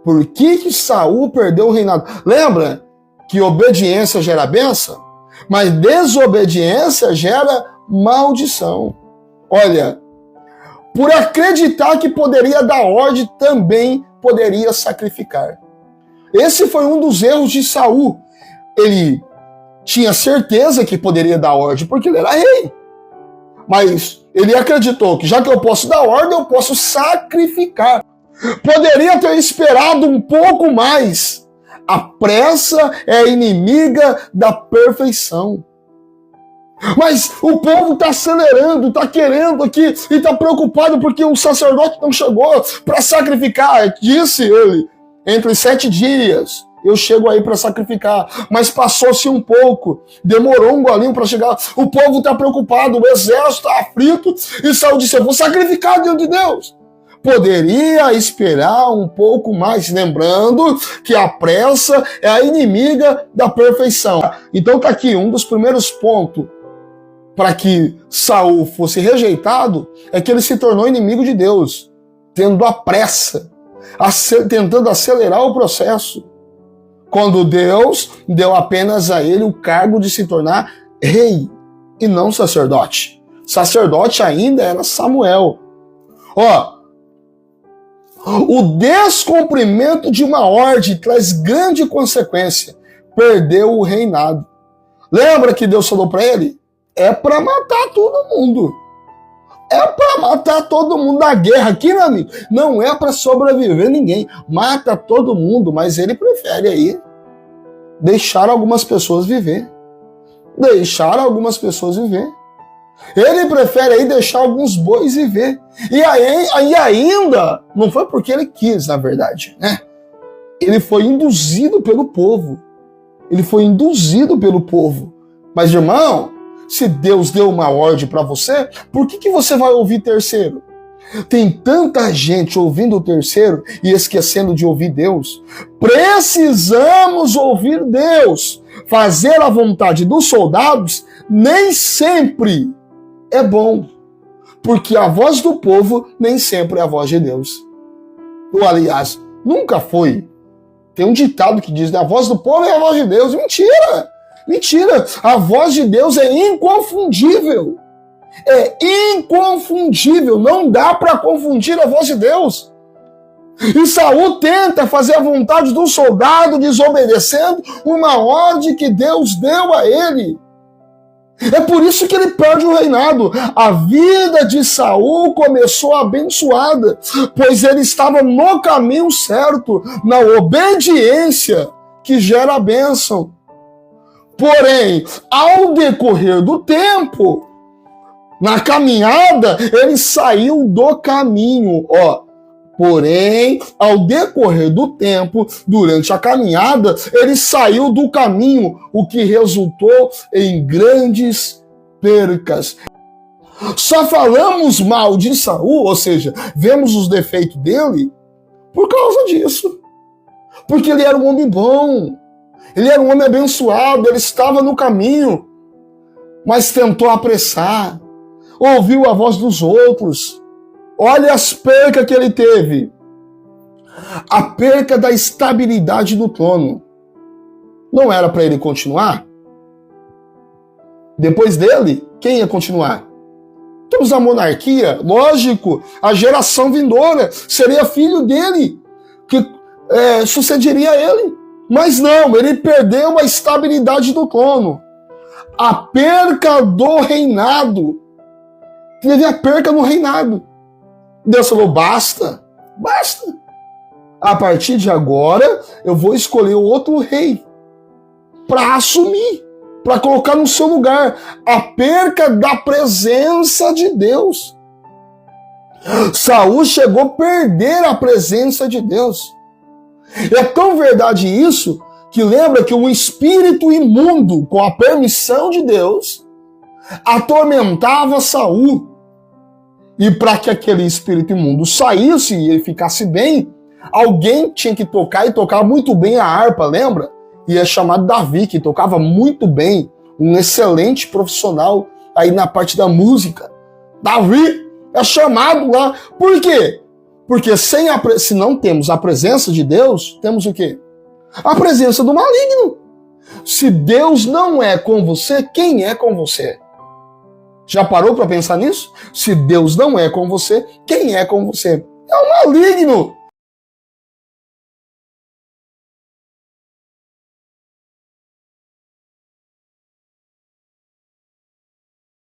Por que Saul perdeu o reinado? Lembra que obediência gera bênção, mas desobediência gera maldição. Olha, por acreditar que poderia dar ordem, também poderia sacrificar. Esse foi um dos erros de Saul. Ele tinha certeza que poderia dar ordem, porque ele era rei. Mas ele acreditou que já que eu posso dar ordem, eu posso sacrificar. Poderia ter esperado um pouco mais. A pressa é inimiga da perfeição. Mas o povo está acelerando, está querendo aqui e está preocupado porque o sacerdote não chegou para sacrificar. Disse ele, entre 7 dias eu chego aí para sacrificar. Mas passou-se um pouco, demorou um golinho para chegar. O povo está preocupado, o exército está aflito e Saul disse, eu vou sacrificar diante de Deus. Poderia esperar um pouco mais, lembrando que a pressa é a inimiga da perfeição. Então está aqui um dos primeiros pontos para que Saul fosse rejeitado, é que ele se tornou inimigo de Deus, tendo a pressa, tentando acelerar o processo, quando Deus deu apenas a ele o cargo de se tornar rei, e não sacerdote. Sacerdote ainda era Samuel. O descumprimento de uma ordem traz grande consequência. Perdeu o reinado. Lembra que Deus falou para ele? É para matar todo mundo. É para matar todo mundo na guerra aqui, meu amigo. Não é para sobreviver ninguém. Mata todo mundo, mas ele prefere aí deixar algumas pessoas viver. Deixar algumas pessoas viver. Ele prefere aí deixar alguns bois viver. E ainda, não foi porque ele quis, na verdade, né? Ele foi induzido pelo povo. Ele foi induzido pelo povo. Mas, irmão, se Deus deu uma ordem para você, por que você vai ouvir terceiro? Tem tanta gente ouvindo o terceiro e esquecendo de ouvir Deus. Precisamos ouvir Deus. Fazer a vontade dos soldados nem sempre é bom, porque a voz do povo nem sempre é a voz de Deus. Ou, aliás, nunca foi. Tem um ditado que diz, a voz do povo é a voz de Deus. Mentira! Mentira! A voz de Deus é inconfundível. É inconfundível. Não dá para confundir a voz de Deus. E Saul tenta fazer a vontade do soldado, desobedecendo uma ordem que Deus deu a ele. É por isso que ele perde o reinado. A vida de Saul começou abençoada, pois ele estava no caminho certo, na obediência que gera a bênção. Porém, ao decorrer do tempo, na caminhada, ele saiu do caminho. Porém, ao decorrer do tempo, durante a caminhada, ele saiu do caminho, o que resultou em grandes percas. Só falamos mal de Saul, ou seja, vemos os defeitos dele, por causa disso. Porque ele era um homem bom, ele era um homem abençoado, ele estava no caminho, mas tentou apressar, ouviu a voz dos outros. Olha as percas que ele teve. A perca da estabilidade do trono. Não era para ele continuar? Depois dele, quem ia continuar? Temos a monarquia, lógico, a geração vindoura seria filho dele, que sucederia ele. Mas não, ele perdeu a estabilidade do trono. A perca do reinado. Teve a perca no reinado. Deus falou, basta. A partir de agora, eu vou escolher outro rei para assumir, para colocar no seu lugar. A perca da presença de Deus. Saul chegou a perder a presença de Deus. É tão verdade isso, que lembra que um espírito imundo, com a permissão de Deus, atormentava Saul. E para que aquele espírito imundo saísse e ele ficasse bem, alguém tinha que tocar e tocava muito bem a harpa, lembra? E é chamado Davi, que tocava muito bem, um excelente profissional aí na parte da música. Davi é chamado lá. Por quê? Porque se não temos a presença de Deus, temos o quê? A presença do maligno. Se Deus não é com você, quem é com você? Já parou para pensar nisso? Se Deus não é com você, quem é com você? É o maligno.